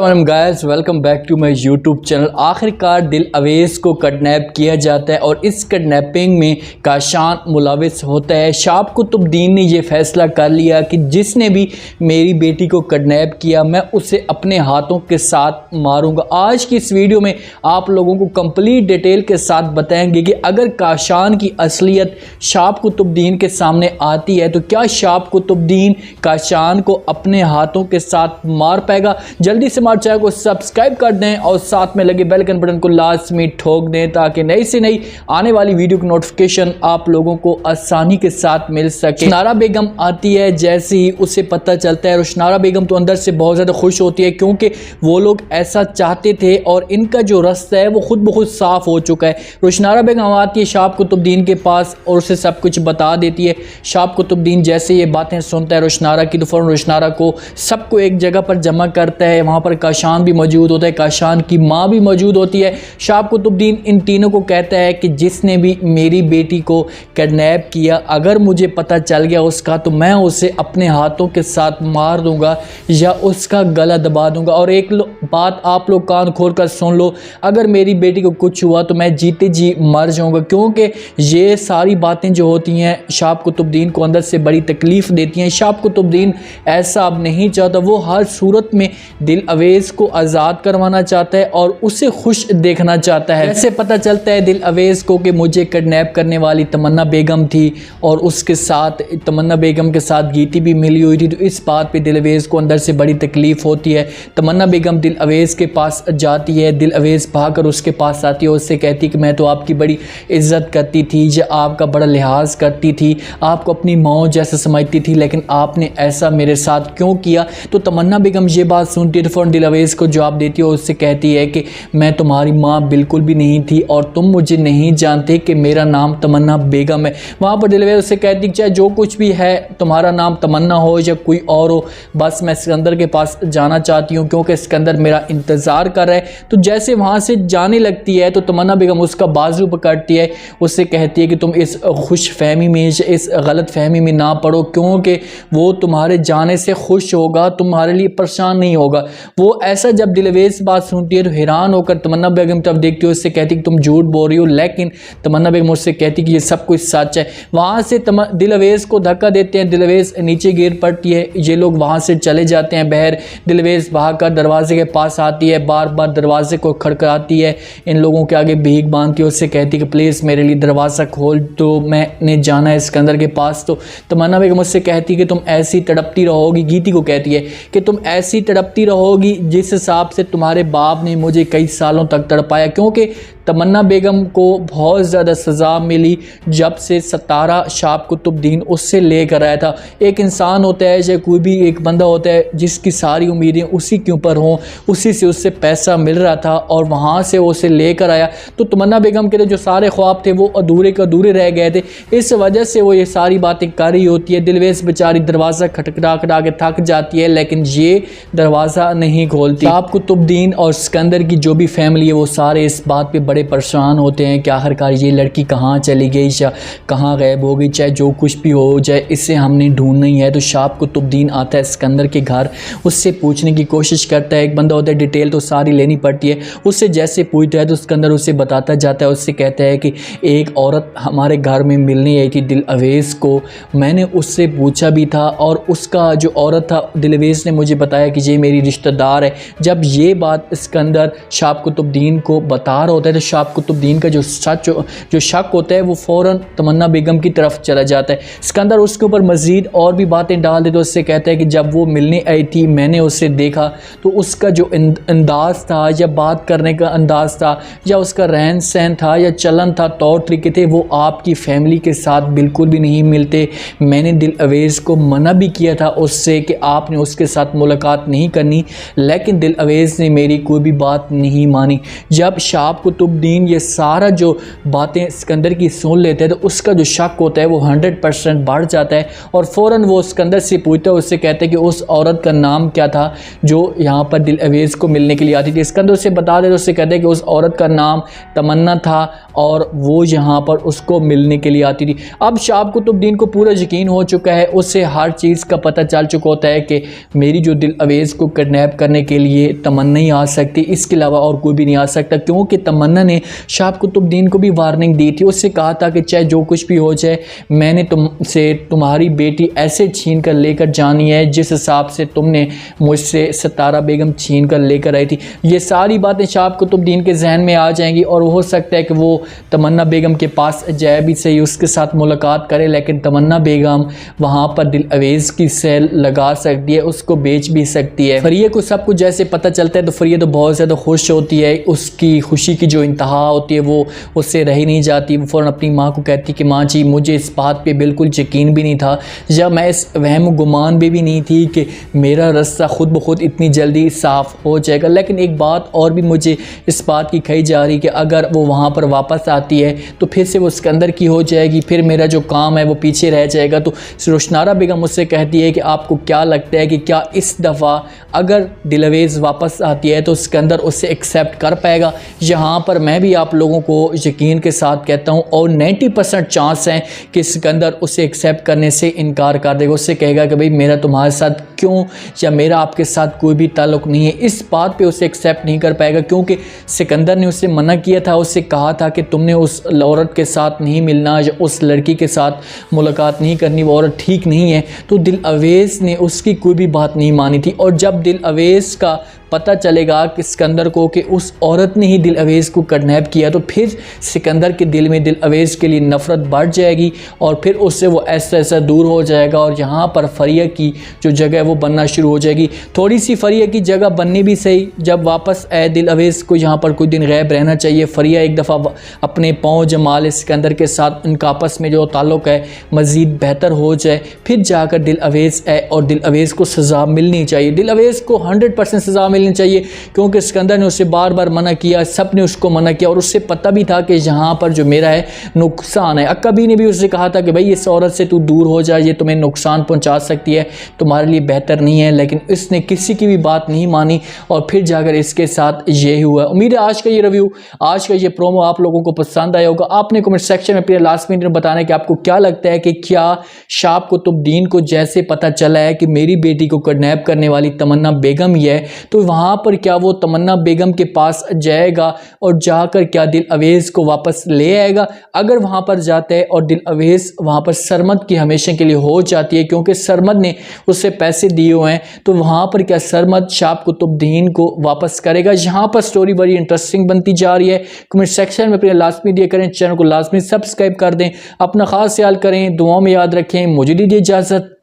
Guys welcome back to my YouTube channel. आखिरकार दिल अवेस को किडनैप किया जाता है और इस किडनैपिंग में काशान मुलविस होता है। शाब कुतुबुद्दीन ने यह फैसला कर लिया कि जिसने भी मेरी बेटी को किडनैप किया मैं उसे अपने हाथों के साथ मारूंगा। आज की इस वीडियो में आप लोगों को कंप्लीट डिटेल के साथ बताएंगे कि अगर काशान की असलियत शाब कुतुबुद्दीन के सामने आती है तो क्या शाब कुतुबुद्दीन काशान को अपने हाथों के साथ मार पाएगा। जल्दी से हमारे चैनल को सब्सक्राइब कर दें और साथ में लगे बेल आइकन बटन को लाजमी ठोक दें ताकि नई से नई आने वाली वीडियो की नोटिफिकेशन आप लोगों को आसानी के साथ मिल सके। रुशनारा बेगम आती है, जैसे ही उसे पता चलता है रुशनारा बेगम तो अंदर से बहुत ज़्यादा खुश होती है क्योंकि वो लोग ऐसा चाहते थे और इनका जो रास्ता है वो खुद ब खुद साफ हो चुका है। रुशनारा बेगम आती है शाब कुतुबुद्दीन के पास और उसे सब कुछ बता देती है। शाब कुतुबुद्दीन जैसे ये बातें सुनता है रुशनारा की तो फ़ौरन रुशनारा को सबको एक जगह पर जमा करता है। वहाँ पर काशान भी मौजूद होता है, काशान की माँ भी मौजूद होती है। शाब कुतुबुद्दीन इन तीनों को कहता है कि जिसने भी मेरी बेटी को किडनैप किया अगर मुझे पता चल गया उसका तो मैं उसे अपने हाथों के साथ मार दूंगा या उसका गला दबा दूंगा। और एक बात आप लोग कान खोल कर सुन लो, अगर मेरी बेटी को कुछ हुआ तो मैं जीते जी मर जाऊंगा, क्योंकि ये सारी बातें जो होती हैं शाब कुतुबुद्दीन को अंदर से बड़ी तकलीफ़ देती हैं। शाब कुतुबुद्दीन ऐसा अब नहीं चाहता, वो हर सूरत में दिल अवेस को आज़ाद करवाना चाहता है और उसे खुश देखना चाहता है। ऐसे पता चलता है दिल अवेस को कि मुझे किडनैप करने वाली तमन्ना बेगम थी और उसके साथ तमन्ना बेगम के साथ गीती भी मिली हुई थी, तो इस बात पे दिल अवेस को अंदर से बड़ी तकलीफ़ होती है। तमन्ना बेगम दिल अवेस के पास जाती है, दिल अवेस भागकर उसके पास आती है, उससे कहती कि मैं तो आपकी बड़ी इज्जत करती थी या आपका बड़ा लिहाज करती थी, आपको अपनी माँ जैसा समझती थी, लेकिन आपने ऐसा मेरे साथ क्यों किया। तो तमन्ना बेगम ये बात सुनती है तो फ़ौरन दिल अवेस को जवाब देती है, उससे कहती है कि मैं तुम्हारी माँ बिल्कुल भी नहीं थी और तुम मुझे नहीं जानते कि मेरा नाम तमन्ना बेगम है। वहाँ पर दिल अवेस उससे कहती है चाहे जो कुछ भी है तुम्हारा नाम तमन्ना हो या कोई और हो, बस मैं सिकंदर के पास जाना चाहती हूँ क्योंकि सिकंदर मेरा इंतज़ार कर रहा है। तो जैसे वहाँ से जाने लगती है तो तमन्ना बेगम उसका बाजू पकड़ती है, उससे कहती है कि तुम इस खुश फहमी में इस गलत फहमी में ना पड़ो, क्योंकि वो तुम्हारे जाने से खुश होगा, तुम्हारे लिए परेशान नहीं होगा। वो ऐसा जब दिल अवेस बात सुनती है तो हैरान होकर तमन्ना बेगम तब देखती है, उससे कहती कि तुम झूठ बोल रही हो, लेकिन तमन्ना बेगम उससे कहती कि ये सब कुछ सच है। वहाँ से दिल अवेस को धक्का देते हैं, दिल अवेस नीचे गिर पड़ती है, ये लोग वहाँ से चले जाते हैं बाहर। दिल अवेस भागकर दरवाजे के पास आती है, बार बार दरवाजे को खड़खड़ाती है, इन लोगों के आगे भीख मांगती है, उससे कहती कि प्लीज़ मेरे लिए दरवाज़ा खोल तो मैंने जाना है सिकंदर के पास। तो तमन्ना बेगम उससे कहती कि तुम ऐसी तड़पती रहोगी, गीती को कहती है कि तुम ऐसी तड़पती रहोगी जिस हिसाब से तुम्हारे बाप ने मुझे कई सालों तक तड़पाया, क्योंकि तमन्ना बेगम को बहुत ज़्यादा सज़ा मिली जब से सतारा शाब कुतुबुद्दीन उससे लेकर आया था। एक इंसान होता है या कोई भी एक बंदा होता है जिसकी सारी उम्मीदें उसी के ऊपर हों, उसी से उससे पैसा मिल रहा था और वहाँ से वो उसे लेकर आया, तो तमन्ना बेगम के जो सारे ख्वाब थे वो अधूरे के अधूरे रह गए थे। इस वजह से वो ये सारी बातें कर रही होती है। दिल अवेस बेचारी दरवाज़ा खटखटा के थक जाती है, लेकिन ये दरवाज़ा नहीं खोलती। शाब कुतुबुद्दीन और सिकंदर की जो भी फैमिली है वो सारे इस बात पे बड़े परेशान होते हैं कि आखिरकार ये लड़की कहाँ चली गई या कहाँ गायब हो गई, चाहे जो कुछ भी हो जाए इसे हमने ढूंढना ही है। तो शाब कुतुबुद्दीन आता है सिकंदर के घर, उससे पूछने की कोशिश करता है। एक बंदा होता है, डिटेल तो सारी लेनी पड़ती है, उससे जैसे पूछता है तो सिकंदर उसे बताता जाता है। उससे कहता है कि एक औरत हमारे घर में मिलने आई थी दिल अवेस को, मैंने उससे पूछा भी था और उसका जो औरत था दिल अवेस ने मुझे बताया कि ये मेरी रिश्तेदार है। जब ये बात सिकंदर शाब कुतुबुद्दीन को बता रहा होता है तो शाब कुतुबुद्दीन का जो शक होता है वो फ़ौरन तमन्ना बेगम की तरफ चला जाता है। सिकंदर उसके ऊपर मज़ीद और भी बातें डाल देते, उससे कहता है कि जब वो मिलने आई थी मैंने उससे देखा तो उसका जो अंदाज़ था या बात करने का अंदाज़ था या उसका रहन सहन था या चलन था, तौर तरीके थे, वो आपकी फैमिली के साथ बिल्कुल भी नहीं मिलते। मैंने दिल अवेस को मना भी किया था उससे कि आपने उसके साथ मुलाकात नहीं करनी, लेकिन दिल अवेस ने मेरी कोई भी बात नहीं मानी। जब शाब कुतुबुद्दीन ये सारा जो बातें सिकंदर की सुन लेते हैं तो उसका जो शक होता है वो 100% बढ़ जाता है और फ़ौरन वो सिकंदर से पूछता है, उससे कहते हैं कि उस औरत का नाम क्या था जो यहाँ पर दिल अवेस को मिलने के लिए आती थी। सिकंदर उसे बता देते, उससे कहते हैं कि उस औरत का नाम तमन्ना था और वो यहाँ पर उसको मिलने के लिए आती थी। अब शाब कुतुबुद्दीन को पूरा यकीन हो चुका है, उससे हर चीज़ का पता चल चुका होता है कि मेरी जो दिल अवेस को किडनैप करने करने के लिए तमन्ना ही आ सकती, इसके अलावा और कोई भी नहीं आ सकता, क्योंकि तमन्ना ने शाह कुतुबुद्दीन को भी वार्निंग दी थी। उससे कहा था कि चाहे जो कुछ भी हो जाए, मैंने तुमसे तुम्हारी बेटी ऐसे छीन कर लेकर जानी है जिस हिसाब से तुमने मुझसे सितारा बेगम छीन कर लेकर आई थी। ये सारी बातें शाह कुतुबुद्दीन के जहन में आ जाएंगी और हो सकता है कि वो तमन्ना बेगम के पास जाए भी सही, उसके साथ मुलाकात करे, लेकिन तमन्ना बेगम वहाँ पर दिल अवेज़ की सेल लगा सकती है, उसको बेच भी सकती है। फरिया को सब कुछ जैसे पता चलता है तो फरिया तो बहुत ज़्यादा खुश होती है, उसकी खुशी की जो इंतहा होती है वो उससे रह नहीं जाती। वो फ़ौरन अपनी माँ को कहती कि माँ जी, मुझे इस बात पे बिल्कुल यकीन भी नहीं था, जब मैं इस वहम गुमान में भी नहीं थी कि मेरा रास्ता खुद ब खुद इतनी जल्दी साफ़ हो जाएगा। लेकिन एक बात और भी मुझे इस बात की कही जा रही कि अगर वो वहाँ पर वापस आती है तो फिर से वो सिकंदर की हो जाएगी, फिर मेरा जो काम है वो पीछे रह जाएगा। तो रोशनारा बेगम मुझसे कहती है कि आपको क्या लगता है कि क्या इस दफ़ा अगर दिल अवेज़ वापस आती है तो सिकंदर उससे एक्सेप्ट कर पाएगा? यहाँ पर मैं भी आप लोगों को यकीन के साथ कहता हूँ और 90% चांस हैं कि सिकंदर उसे एक्सेप्ट करने से इनकार कर देगा। उससे कहेगा कि भाई मेरा तुम्हारे साथ क्यों, या मेरा आपके साथ कोई भी ताल्लुक़ नहीं है। इस बात पे उसे एक्सेप्ट नहीं कर पाएगा क्योंकि सिकंदर ने उसे मना किया था, उससे कहा था कि तुमने उस औरत के साथ नहीं मिलना या उस लड़की के साथ मुलाकात नहीं करनी, वो औरत ठीक नहीं है। तो दिल अवेज़ ने उसकी कोई भी बात नहीं मानी थी और जब दिल अवेज़ का पता चलेगा कि सिकंदर को कि उस औरत ने ही दिल अवेज़ को किडनैप किया तो फिर सिकंदर के दिल में दिल अवेज़ के लिए नफ़रत बढ़ जाएगी और फिर उससे वो ऐसा ऐसा दूर हो जाएगा और यहाँ पर फरिया की जो जगह है वो बनना शुरू हो जाएगी। थोड़ी सी फरिया की जगह बननी भी सही, जब वापस आए दिल अवेज़ को यहाँ पर कुछ दिन गैब रहना चाहिए। फरिया एक दफ़ा अपने पाँव जमाल सिकंदर के साथ उनका आपस में जो ताल्लुक़ है मज़ीद बेहतर हो जाए, फिर जाकर दिल अवेज़ आए और दिल अवेज़ को सज़ा मिलनी चाहिए। दिल अवेज़ को 100% सज़ा मिलनी चाहिए क्योंकि सिकंदर ने उसे बार बार मना किया, सब ने उसको मना किया और उससे पता भी था कि यहाँ पर जो मेरा है नुकसान है। अक्काबी ने भी उससे कहा था कि भाई इस औरत से तू दूर हो जा, ये तुम्हें नुकसान पहुँचा सकती है, तुम्हारे लिए बेहतर नहीं है। लेकिन इसने किसी की भी बात नहीं मानी और फिर जाकर इसके साथ ये हुआ। उम्मीद है आज का ये रिव्यू, आज का ये प्रोमो आप लोगों को पसंद आया होगा। आपने कमेंट सेक्शन में अपने लास्ट मिनट में बताना है कि आपको क्या लगता है कि क्या शाह कुतुबुद्दीन को जैसे पता चला है कि मेरी बेटी को किडनैप करने वाली तमन्ना बेगम ही है तो वहाँ पर क्या वो तमन्ना बेगम के पास जाएगा और जाकर क्या दिल अवेज़ को वापस ले आएगा? अगर वहाँ पर जाता है और दिल अवेज़ वहाँ पर सरमद की हमेशा के लिए हो जाती है क्योंकि सरमद ने उससे पैसे दिए हुए हैं, तो वहाँ पर क्या सरमद शाह कुतुबुद्दीन को वापस करेगा? यहाँ पर स्टोरी बड़ी इंटरेस्टिंग बनती जा रही है। कमेंट सेक्शन में अपने लाजमी दिया करें, चैनल को लाजमी सब्सक्राइब कर दें, अपना खास ख्याल करें, दुआओं में याद रखें। मुझे दीजिए इजाज़त,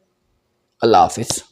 अल्लाह हाफिज़।